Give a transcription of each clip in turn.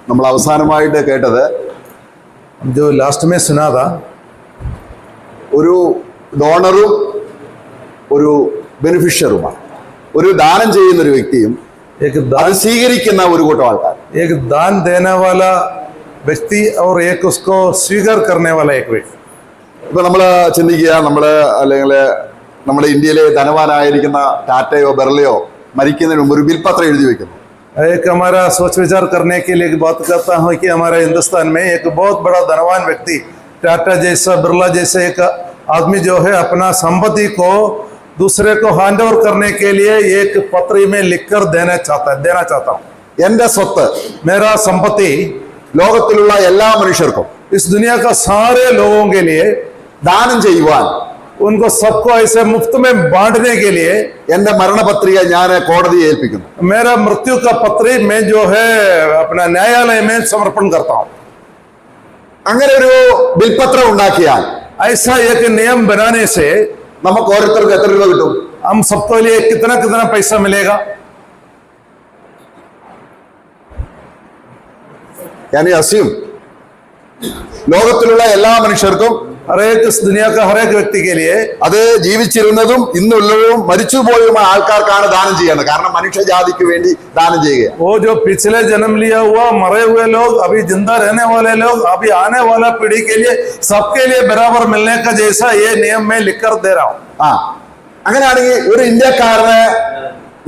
നമ്മൾ അവസാനമായിട്ട് കേട്ടത് जो लास्ट में सुना था ഒരു ഡോണറും ഒരു ബെനിഫിഷ്യറുമാണ്. ഒരു ദാനം ചെയ്യുന്ന ഒരു വ്യക്തിയും एक അത് दान സ്വീകരിക്കുന്ന ഒരു കൂട്ടം ആൾക്കാർ. एक दान देने वाला व्यक्ति और एक उसको स्वीकार करने वाला एक व्यक्ति. ഇപ്പൊ നമ്മൾ ചിന്തിക്കുക, അല്ലെങ്കിൽ നമ്മുടെ ഇന്ത്യയിലെ ധനവാനായിരിക്കുന്ന ടാറ്റയോ ബെർലയോ മരിക്കുന്നതിന് മുമ്പ് ഒരു ബിൽപത്രം എഴുതി വെക്കുന്നു. एक हमारा सोच विचार करने के लिए एक बात करता हूँ कि हमारे हिंदुस्तान में एक बहुत बड़ा धनवान व्यक्ति टाटा जैसा बिरला जैसे एक आदमी जो है अपना संपत्ति को दूसरे को हैंड ओवर करने के लिए एक पत्री में लिखकर देना चाहता हूँ. എന്റെ സ്വത്ത് मेरा संपत्ति ലോകത്തിലുള്ള എല്ലാ മനുഷ്യർക്കും इस दुनिया का सारे लोगों के लिए ദാനം ചെയ്യുവാൻ उनको सबको ऐसे मुफ्त में बांटने के लिए എന്റെ മരണപത്രിക ഞാൻ കോടതിയെ ഏൽപ്പിക്കുന്നു. मेरा मृत्यु का पत्री मैं जो है अपना न्यायालय में समर्पण करता हूँ. അങ്ങനെ ഒരു ബിൽപത്രം ഉണ്ടാക്കിയാൽ ऐसा एक नियम बनाने से നമുക്ക് ഓരോരുത്തർക്കും എത്ര രൂപ കിട്ടും? हम सबके लिए कितना कितना पैसा मिलेगा? ഞാൻ അസ്യൂം ലോകത്തിലുള്ള എല്ലാ മനുഷ്യർക്കും हर एक इस दुनिया का हर एक व्यक्ति के लिए അത് ജീവിച്ചിരുന്നതും ഇന്നുള്ളതും മരിച്ചുപോയതുമായ ആൾക്കാർക്കാണ് ദാനം ചെയ്യേണ്ടത്. കാരണം മനുഷ്യജാതിക്ക് വേണ്ടി ദാനം ചെയ്യുക. वो जो पिछले जन्म लिया हुआ मरे हुए लोग, अभी जिंदा रहने वाले लोग, अभी आने वाला पीढ़ी के लिए सबके लिए बराबर मिलने का जैसा ये नियम मैं लिखकर दे रहा हूँ. അങ്ങനെയാണെങ്കിൽ ഒരു ഇന്ത്യക്കാരന്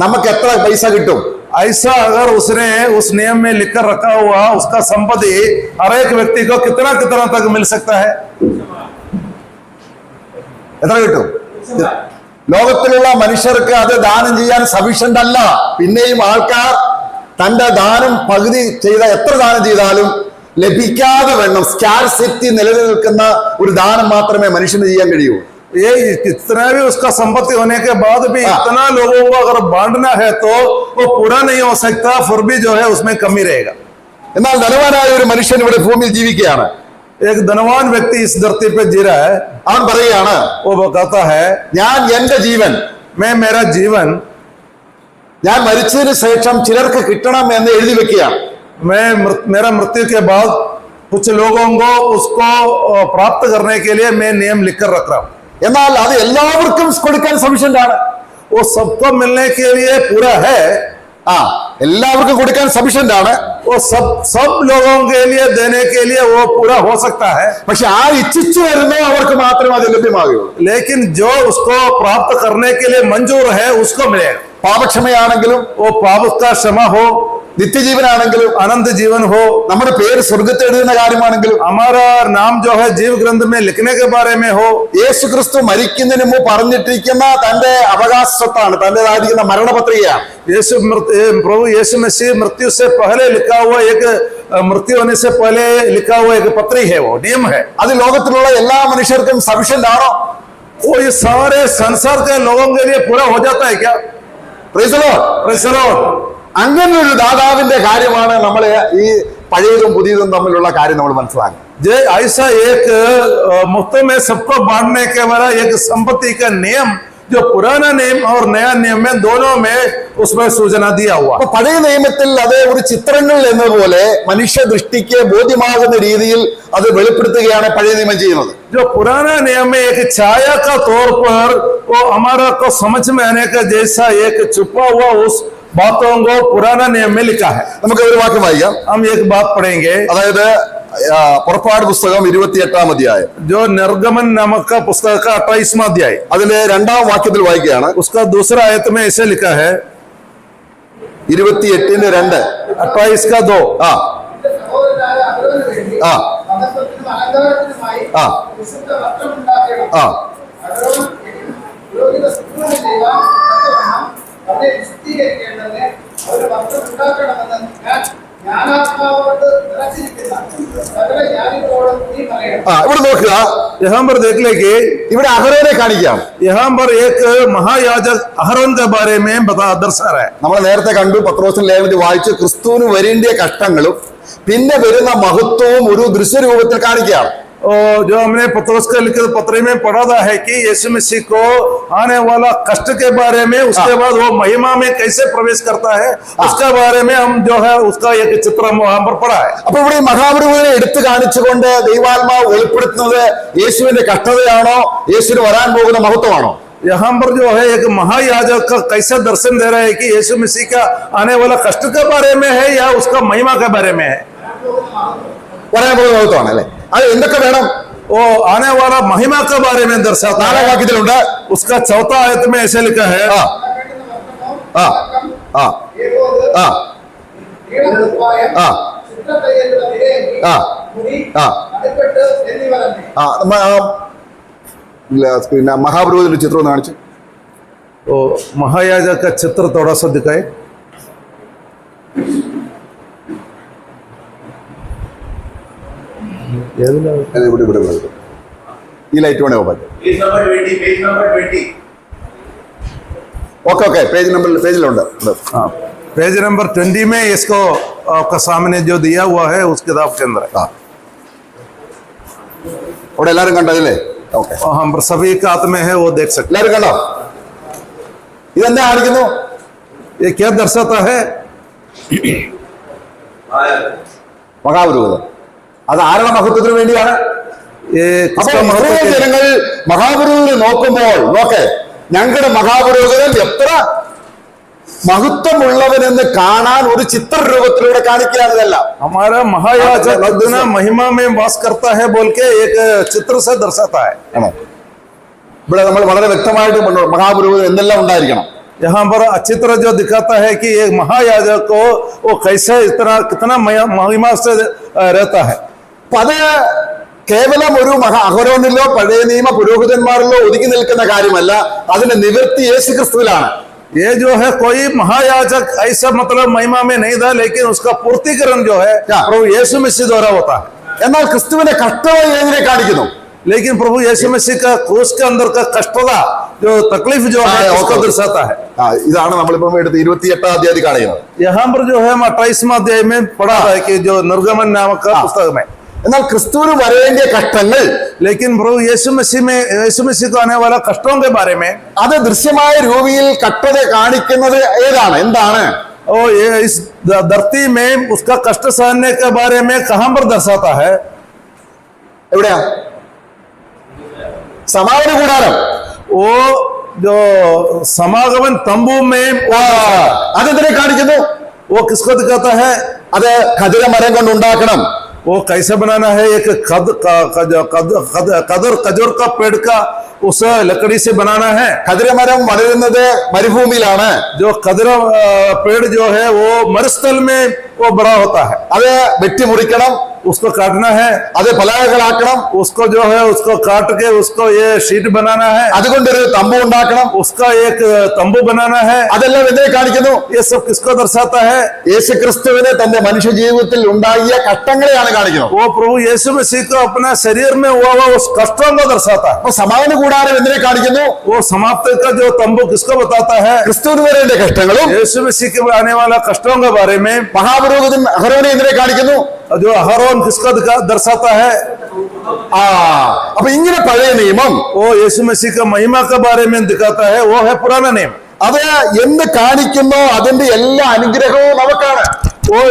നമുക്ക് എത്ര പൈസ കിട്ടും? ऐसा अगर उसने उस नियम में लिखकर रखा हुआ उसका संपत्ति हर एक व्यक्ति को कितना कितना तक मिल सकता है? എത്ര കിട്ടും? ലോകത്തിലുള്ള മനുഷ്യർക്ക് അത് ദാനം ചെയ്യാൻ സഫീഷ്യന്റ് അല്ല. പിന്നെയും ആൾക്കാർ തന്റെ ദാനം പകുതി എത്ര ദാനം ചെയ്താലും ലഭിക്കാതെ വേണം. സ്കാർസിറ്റി നിലനിൽക്കുന്ന ഒരു ദാനം മാത്രമേ മനുഷ്യന് ചെയ്യാൻ കഴിയൂ. ये इतना भी उसका संपत्ति होने के बाद भी इतना लोगों को अगर बांटना है तो वो पूरा नहीं हो सकता, फिर भी जो है उसमें कमी रहेगा. എന്നാൽ ധനവാനായ ഒരു മനുഷ്യൻ ഇവിടെ ഭൂമിയിൽ ജീവിക്കുകയാണ്. एक धनवान व्यक्ति इस धरती पे जी रहा है. അവൻ പറയുകയാണ്, वो बताता है ഞാൻ എന്റെ ജീവൻ मेरा जीवन ഞാൻ മരിച്ചതിന് ശേഷം ചിലർക്ക് കിട്ടണം എന്ന് എഴുതി വെക്കുകയാണ്. मेरा मृत्यु के बाद कुछ लोगों को उसको प्राप्त करने के लिए मैं नियम लिखकर रख रहा हूँ. എന്നാൽ അത് എല്ലാവർക്കും കൊടുക്കാൻ സഫീഷ്യന്റ് ആണ്. वो सबको मिलने के लिए पूरा है. എല്ലാവർക്കും കൊടുക്കാൻ സഫീഷ്യന്റ് ആണ്. वो सब लोगों के लिए देने के लिए वो पूरा हो सकता है. പക്ഷെ ആ ഇച്ഛിച്ചു വരുന്നോ അവർക്ക് മാത്രമേ അത് ലഭ്യമാകുകയുള്ളൂ. लेकिन जो उसको प्राप्त करने के लिए मंजूर है उसको मिलेगा. പാപക്ഷമയാണെങ്കിലും वो पाप का क्षमा हो, നിത്യജീവനാണെങ്കിലും अनंत जीवन हो, നമ്മുടെ പേര് സ്വർഗത്തിൽ എഴുതുന്ന കാര്യമാണെങ്കിലും हमारा नाम जो है जीव ग्रंथ में लिखने के बारे में हो, യേശു ക്രിസ്തു മരിക്കുന്നതിന് മുമ്പ് പറഞ്ഞിട്ടിരിക്കുന്ന തന്റെ അവകാശത്താണ്, തന്റേതായിരിക്കുന്ന മരണപത്രികയാണ്. प्रभु यीशु मसीह मृत्यु से पहले लिखा हुआ एक मृत्यु होने से पहले लिखा हुआ एक पत्री है, वो नियम है. അത് ലോകത്തിലുള്ള എല്ലാ മനുഷ്യർക്കും സഫീഷ്യന്റ് ആണോ? वो ये सारे संसार के लोगों के लिए पूरा हो जाता है क्या? Praise the Lord. Praise the Lord. അങ്ങനെ ഒരു ദാതാവിന്റെ കാര്യമാണ് നമ്മൾ ഈ പഴയതും പുതിയതും തമ്മിലുള്ള കാര്യം നമ്മൾ മനസ്സിലാക്കുന്നത്. जे ऐसा एक मुफ्त में सबको बांटने के वाला एक संपत्ति का नियम जो पुराना नियम और नया नियम में दोनों में उसमें सूचना दिया हुआ. അപ്പൊ പഴയ നിയമത്തിൽ അത് ഒരു ചിത്രങ്ങൾ എന്നതുപോലെ മനുഷ്യ ദൃഷ്ടിക്ക് ബോധ്യമാകുന്ന രീതിയിൽ അത് വെളിപ്പെടുത്തുകയാണ് പഴയ നിയമം ചെയ്യുന്നത്. जो पुराना नियम में एक छाया का तौर पर वो हमारा को समझ में आने का जैसा एक छुपा हुआ उस बातों को पुराना नियम में लिखा है. നമുക്ക് ഒരു വാക്യം വായിക്കാം. हम एक बात पढ़ेंगे. അതായത് പുറപ്പാട് പുസ്തകം 28-ാം അധ്യായം, जो निर्गमन नामक का पुस्तक का 28वां अध्याय, അതിലെ 2-ാം വാക്യത്തിൽ വായിക്കുകയാണ്. उसका दूसरा आयत में ऐसे लिखा है 28:2 28 का 2. ആ ആ ആ ആ ഇവിടെ നോക്കുക. यहाँ पर देख ले कि ഇവിടെ അഹരോനെ കാണിക്കാം. यहाँ पर एक महायाजक अहरोन के बारे में दर्शा रहा है. നമ്മൾ നേരത്തെ കണ്ടു, പത്രോസിന്റെ ലേഖനത്തിൽ വായിച്ചു, ക്രിസ്തുവിന് വരേണ്ടിയ കഷ്ടങ്ങളും പിന്നെ വരുന്ന മഹത്വവും ഒരു ദൃശ്യരൂപത്തിൽ കാണിക്കുകയാണ്. जो हमने पतरस के लिखित पत्र में पढ़ा था है कि यीशु मसीह को आने वाला कष्ट के बारे में, उसके बाद वो महिमा में कैसे प्रवेश करता है, उसके बारे में हम जो है उसका एक चित्र वहां पर पढ़ा है. അപ്പൊ ഇവിടെ ഈ മഹാപ്രഭുവിനെ എടുത്തു കാണിച്ചുകൊണ്ട് ദൈവാത്മാവ് വെളിപ്പെടുത്തുന്നത് യേശുവിന്റെ കഷ്ടതയാണോ യേശുവിന് വരാൻ പോകുന്ന മഹത്വമാണോ? यहाँ पर जो है एक महायाजक का कैसा दर्शन दे रहा है कि यीशु मसीह का आने वाला कष्ट के बारे में है या उसका महिमा के बारे में है. വരാൻ പോകുന്ന മഹത്വമാണ് അല്ലെ? അത് എന്തൊക്കെ വേണം? वो आने वाला महिमा के बारे में दर्शाता है. 4 വാക്യത്തിലുണ്ട്. उसका 4 आयत में ऐसे लिखा है. ആ ആ ആ ആ ആ പിന്നെ മഹാപ്രഭുവിന്റെ ചിത്രം ഒന്ന് കാണിച്ചു. वो महायाजक का चित्र थोड़ा सा दिखाए. ഇവിടെ ഈ ലൈറ്റ് വേണേ ഓപ്പൺ. ഓക്കെ പേജിലുണ്ട്. पेज नंबर 20 में इसको आपका सामने जो दिया हुआ है उस किताब के अंदर. അവിടെ എല്ലാരും കണ്ടതില്ലേ? ഓക്കെ, हम सभी का हाथ में है, वो देख सकते. എല്ലാരും കണ്ടോ? ഇതെന്താ കാണിക്കുന്നു? ये क्या दर्शाता है? മഹാപുരോഹിതൻ. അത് ആരുടെ മഹത്വത്തിന് വേണ്ടിയാണ്? ये അപ്പോൾ किसका महत्व ഇസ്രായേൽ है? ജനങ്ങൾ മഹാപുരോഹിതനെ നോക്കുമ്പോൾ നോക്കെ ഞങ്ങളുടെ മഹാപുരോഹിതൻ എത്ര മഹത്വമുള്ളവനെന്ന് കാണാൻ ഒരു ചിത്രരൂപത്തിലൂടെ കാണിക്കുകയാണ് ഇതെല്ലാം. हमारा महायाजक इतना महिमा में वास करता है बोल के एक चित्र से दर्शाता है. ആണോ? ഇവിടെ നമ്മൾ വളരെ വ്യക്തമായിട്ട് മഹാപുരോഹിതൻ എന്തെല്ലാം ഉണ്ടായിരിക്കണം. यहाँ पर अच्छी तरह जो दिखाता है कि एक महायाजक को वो कैसे इतना कितना महिमा से रहता है. അപ്പൊ അത് കേവലം ഒരു അഹരോനിലോ പഴയ നിയമ പുരോഹിതന്മാരിലോ ഒതുങ്ങി നിൽക്കുന്ന കാര്യമല്ല. അതിന്റെ നിവൃത്തി യേശുക്രിസ്തുവിലാണ്. ये जो है कोई महायाजक ऐसा मतलब महिमा में नहीं था, लेकिन उसका पूर्तिकरण जो है प्रभु यीशु मसीह द्वारा होता है. എന്നാൽ ക്രിസ്തുവിന്റെ കഷ്ടത ഏതിനെ കാണിക്കുന്നു? लेकिन प्रभु यीशु मसीह का क्रूस के अंदर का कष्टता जो तकलीफ जो है उसको दर्शाता है. ഇതാണ് നമ്മളിപ്പം എടുത്ത് 28-ാം അധ്യായം കാണിക്കുന്നത്. यहाँ पर जो है हम 28वां अध्याय में पढ़ा है कि जो निर्गमन नामक का पुस्तक में. എന്നാൽ ക്രിസ്തുവിന് വരേണ്ടിയ കഷ്ടങ്ങൾ, लेकिन प्रभु यीशु मसीह को आने वाला कष्टों के बारे में അത് ദൃശ്യമായ രൂപയിൽ കഷ്ടത കാണിക്കുന്നത് ഏതാണ്? എന്താണ്? और ये इस धरती में उसका कष्ट सहने के बारे में कहां पर दर्शाता है? എവിടെയാ? സമാഗമന കൂടാരം. वो जो समागमन तंबू में അതെന്തിനെ കാണിക്കുന്നു? वो किसको दिखाता है? അത് ഖദിര മരം കൊണ്ടുണ്ടാക്കണം. वो कैसे बनाना है? एक खजूर का पेड़ का उस लकड़ी से बनाना है. ഖദിര മരം വളരുന്നത് മരുഭൂമിയിലാണ്. जो खजूर पेड़ जो है वो मरुस्थल में वो बड़ा होता है. അത് വെട്ടി മുറിക്കണം, उसको काटना है, അത് പലകകളാക്കണം, उसको जो है उसको काट के उसको ये शीट बनाना है, അതുകൊണ്ടൊരു തമ്പു ഉണ്ടാക്കണം, उसका एक तंबू बनाना है. അതെല്ലാം എന്തിനെ കാണിക്കുന്നു? ये सब किसको दर्शाता है? യേശു ക്രിസ്തുവിനെ തന്റെ മനുഷ്യ ജീവിതത്തിൽ ഉണ്ടാകിയ കഷ്ടങ്ങളെയാണ് കാണിക്കുന്നത്. वो प्रभु यीशु मसीह को अपना शरीर में हुआ उस कष्टों को दर्शाता है. അപ്പൊ സമാഗമന കൂടാരം എന്തിനെ കാണിക്കുന്നു? वो समाप्ति का जो तंबू किसको बताता है? ക്രിസ്തുവിന് വരേണ്ട കഷ്ടങ്ങളും यीशु मसीह के आने वाला कष्टों के बारे में. മഹാപുരോഹിതൻ അഹരോനെ എന്തിനെ കാണിക്കുന്നു? जो अहरोन किसको दर्शाता है? അപ്പൊ ഇങ്ങനെ പഴയ നിയമം वो यीशु मसीह का महिमा के बारे में दिखाता है. वो है पुराना नियम. അത് എന്ത് കാണിക്കുന്നോ അതിന്റെ എല്ലാ അനുഗ്രഹവും നമുക്കാണ്. वो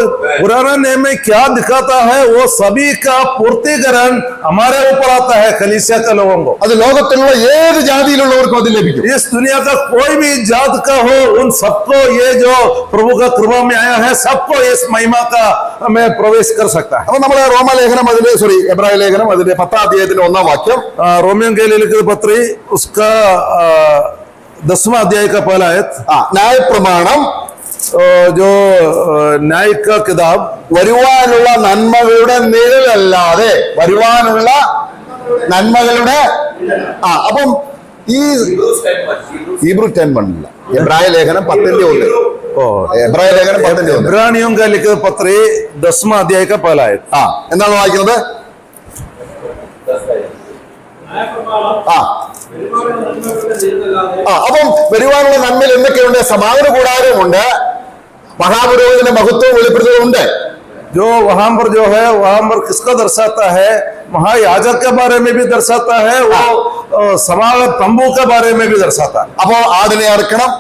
पुराना नियम में क्या दिखाता है? वो सभी का पूर्तिकरण हमारे ऊपर आता है, कलीसिया के लोगों को. അത് ലോകത്തിലുള്ള ഏത് ജാതിയിലുള്ളവർക്കും അത് ലഭിക്കും. इस दुनिया का कोई भी जात का हो, उन सबको ये जो प्रभु का कृपा में आया है, सबको इस महिमा का में प्रवेश कर सकता है. അപ്പൊ നമ്മള് റോമലേഖനം എബ്രായ ലേഖനം അതിന്റെ 10-ാം അധ്യായത്തിന്റെ 1-ാം വാക്യം, रोमियों के लिए लिखित पत्री उसका 10वां अध्याय का पहला आयत. ന്യായപ്രമാണം जो न्याय का किताब വരുവാനുള്ള നന്മകളുടെ നിഴലല്ലാതെ വരുവാനുള്ള നന്മകളുടെ അപ്പം ഈ ഹീബ്രു 10:1 എബ്രായ ലേഖനം 10:1. എബ്രായ ലേഖനം 10:1. इब्रानियों का लिखित पत्री 10वां अध्याय का पहला आयत. എന്താണ് വായിക്കുന്നത്? അപ്പം വരുവാനുള്ള നന്മയിൽ എന്തൊക്കെയുണ്ട്? സമാഗമന കൂടാരമുണ്ട്, മഹാപുരോഹിതന്റെ മഹത്വം വെളിപ്പെടുത്തുന്നുണ്ട്. जो वहां पर किसको दर्शाता है? महायाजक के बारे में भी दर्शाता है, वो समागम तंबू के बारे में भी दर्शाता है। അപ്പോ ആടിനെ അറുക്കണം,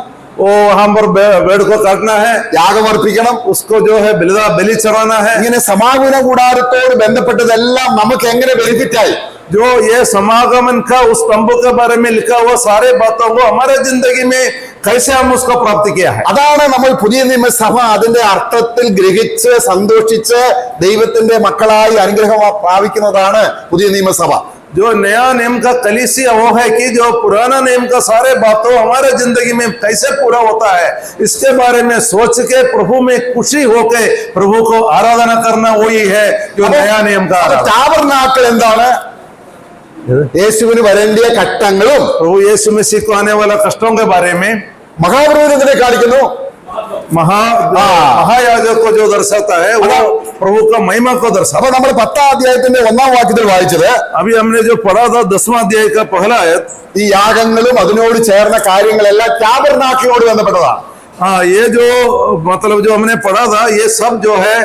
वो वहां पर भेड़ को काटना है, യാഗം അർപ്പിക്കണം, उसको जो है बलि चढ़ाना है। ഇങ്ങനെ സമാഗമന കൂടാരത്തോട് ബന്ധപ്പെട്ടതെല്ലാം നമുക്ക് എങ്ങനെ ബെനിഫിറ്റ് ആയി? जो ये समागमन का उस तंबू के बारे में लिखा हुआ सारे बातों को हमारे जिंदगी में कैसे हम उसको प्राप्त किया है, അതാണ് നമ്മൾ പുതിയ നിയമസഭ അതിന്റെ അർത്ഥത്തിൽ ഗ്രഹിച്ച് സന്തോഷിച്ച് ദൈവത്തിന്റെ മക്കളായി അനുഗ്രഹം പ്രാപിക്കുന്നതാണ് പുതിയ നിയമസഭ. जो नया नियम का कलीसिया वो है कि जो पुराना नियम का सारे बातों हमारे जिंदगी में कैसे पूरा होता है, इसके बारे में सोच के प्रभु में खुशी होकर प्रभु को आराधना करना वही है जो नया नियम का आराधना। ടാബർനാക്കിൾ എന്താണ്? യേശുവിന് വരേണ്ടിയ ഘട്ടങ്ങളും प्रभु यीशु मसीह को आने वाला कष्टों के बारे में മഹാപുരോഹിതനെ കാണിക്കുന്നു. महायाजक को जो दर्शाता है वो प्रभु का महिमा को दर्शाता അപ്പൊ നമ്മൾ 10ാം അധ്യായത്തിന്റെ 1ാം വാക്യത്തിൽ വായിച്ചത് है। अभी हमने जो पढ़ा था 10वां अध्याय का पहला आयत, ഈ യാഗങ്ങളും അതിനോട് ചേർന്ന കാര്യങ്ങളെല്ലാം ടാബർനാക്കിളോട് ബന്ധപ്പെട്ടതാണ്. हाँ ये जो मतलब जो हमने पढ़ा था ये सब जो है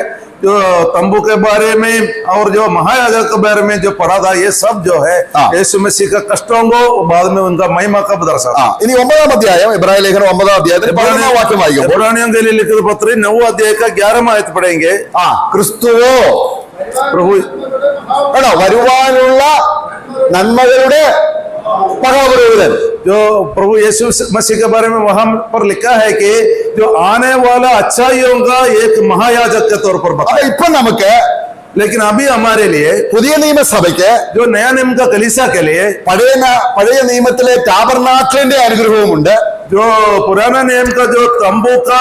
जो तंबू के बारे में और जो महायाजक के बारे में जो पढ़ा था ये सब जो है यीशु मसीह का कष्टों को बाद में उनका महिमा का दर्शाता है। ഇനി 9ാം അധ്യായം ഇബ്രായ ലേഖനം 9ാം അധ്യായത്തിൽ 11ാം വാക്യം വായിക്കും. पुरानियों के लिए लिखित पत्र 9वां अध्याय का 11वां आयत पढ़ेंगे। ക്രിസ്തുവോ प्रभु ആണോ വരുവാനുള്ള നന്മകളുടെ മഹാപുരോഹിതൻ. जो प्रभु यीशु मसीह के बारे में वहां पर लिखा है कि जो आने वाला अच्छाइयों का एक महायाजक के तौर पर അപ്പൊ बताया। ഇപ്പൊ നമുക്ക് लेकिन अभी हमारे लिए പുതിയ നിയമസഭയ്ക്ക് जो नया नियम का कलीसिया के लिए പഴയ നിയമത്തിലെ ടാബർനാക്കിളിന്റെ അനുഗ്രഹവുമുണ്ട്, जो पुराना नियम का जो तंबू का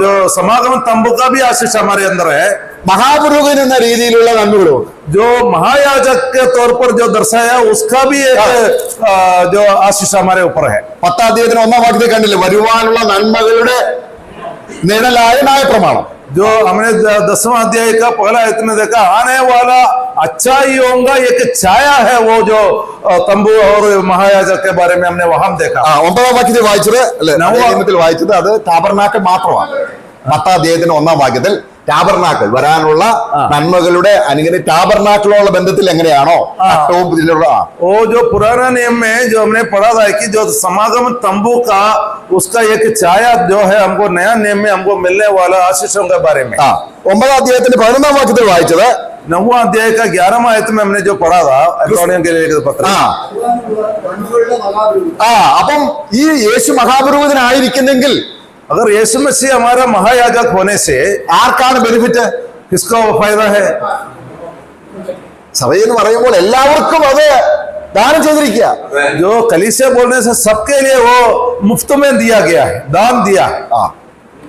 जो समागम तंबू का भी आशीष हमारे अंदर है, മഹാപുരോഹിതൻ എന്ന രീതിയിലുള്ള നന്മകളുമുണ്ട്. जो महायाजक के तौर पर जो दर्शाया उसका भी एक जो आशीष हमारे ऊपर है। 10ാം അധ്യായത്തിന് 1ാം വാക്യത്തിൽ കണ്ടില്ലേ, വരുവാനുള്ള നന്മകളുടെ നിഴലായ ന്യായപ്രമാണം. जो हमने 10वां अध्याय का पहला आयत में देखा, आने वाला अच्छाइयों का एक छाया है वो जो तंबू और महायाजक के बारे में हमने वहां देखा। 9ാം വാക്യത്തിൽ വായിച്ചത് അല്ലെ, പഴയ നിയമത്തിൽ വായിച്ചത് അത് ടാബർനാക്കിൾ മാത്രമാണ്. 10ാം അധ്യായത്തിന് 1ാം വാക്യത്തിൽ ടാബർനാക്കിൾ വരാനുള്ള നന്മകളുടെ അനുഗ്രഹം ടാബർനാക്കിളോടുള്ള ബന്ധത്തിൽ എങ്ങനെയാണോ ഘട്ടവും ഇതിലുള്ള वो जो पुराना नियम में जो हमने पढ़ा था कि जो समागम तंबू का उसका एक छाया जो है हमको नया नियम में हमको मिलने वाला आशीषों के बारे में। 9ാം അധ്യായത്തിന്റെ 11ാം വാക്യത്തിൽ വായിച്ചത് 9वां अध्याय का 11वां आयत में हमने जो पढ़ा था इब्रानियों के लिए लिखित पत्र। അപ്പം ഈ യേശു മഹാപുരോഹിതനായിരിക്കുന്നെങ്കിൽ अगर यीशु मसीह हमारा महायाजक होने से ആർക്കാണ് ബെനിഫിറ്റ്? किसका फायदा है? സഭയെന്ന് പറയുമ്പോൾ എല്ലാവർക്കും അത് ദാനം ചെയ്തിരിക്കുക. जो कलीसिया बोलने से सबके लिए वो मुफ्त में दिया गया है, दान दिया है।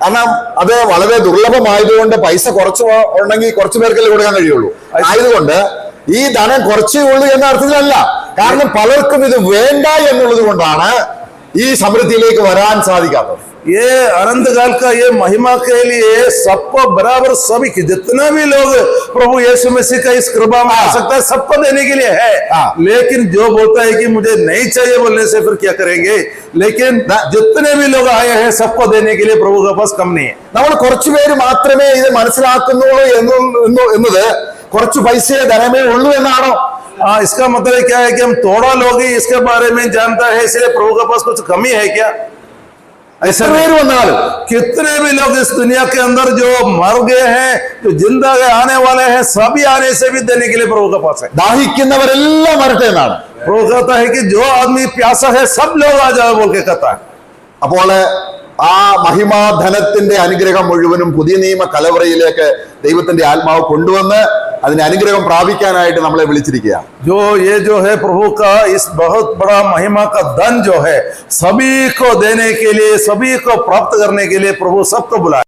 കാരണം അത് വളരെ ദുർലഭമായതുകൊണ്ട് പൈസ കുറച്ച് ഉണ്ടെങ്കിൽ കുറച്ചു പേർക്കല്ലേ കൊടുക്കാൻ കഴിയുള്ളൂ. ആയതുകൊണ്ട് ഈ ധനം കുറച്ചേ ഉള്ളൂ എന്ന അർത്ഥത്തിലല്ല, കാരണം പലർക്കും ഇത് വേണ്ട എന്നുള്ളത് കൊണ്ടാണ് ഈ സമൃദ്ധിയിലേക്ക് വരാൻ സാധിക്കാത്തത്. ये अनंत काल का ये महिमा के लिए सबको बराबर सभी के जितने भी लोग प्रभु यीशु मसीह का इस कृपा में आ सकता है सबको देने के लिए है। लेकिन जो बोलता है कि मुझे नहीं चाहिए बोलने से फिर क्या करेंगे? लेकिन जितने भी लोग आए हैं सबको देने के लिए प्रभु के पास कम नहीं है। നമ്മൾ കുറച്ചുപേര് മാത്രമേ ഇത് മനസ്സിലാക്കുന്നുള്ളൂ എന്നത് കുറച്ച് പൈസയെ ധനമേ ഉള്ളൂ എന്നാണോ? इसका मतलब क्या है कि हम थोड़ा लोग ही इसके बारे में जानता है इसलिए प्रभु के पास कुछ कमी है क्या? ऐसा പേര് വന്നാലും कितने भी लोग इस दुनिया के अंदर जो मर गए हैं जो जिंदा आने वाले हैं सभी आने से भी देने के लिए प्रभु के पास है। ദാഹിക്കുന്നവരെല്ലാം വരട്ടെ എന്നാണ് प्रभु कहता है कि जो आदमी प्यासा है सब लोग आ जाओ बोल के कहता है। അപ്പോൾ ആ മഹിമാധനത്തിന്റെ അനുഗ്രഹം മുഴുവനും പുതിയ നിയമ കലവറയിലേക്ക് ദൈവത്തിന്റെ ആത്മാവ് കൊണ്ടുവന്ന് അതിന്റെ അനുഗ്രഹം പ്രാപിക്കാനായിട്ട് നമ്മളെ വിളിച്ചിരിക്കുക. जो ये जो है प्रभु का इस बहुत बड़ा महिमा का धन जो है सभी को देने के लिए सभी को प्राप्त करने के लिए प्रभु सबको बुलाया।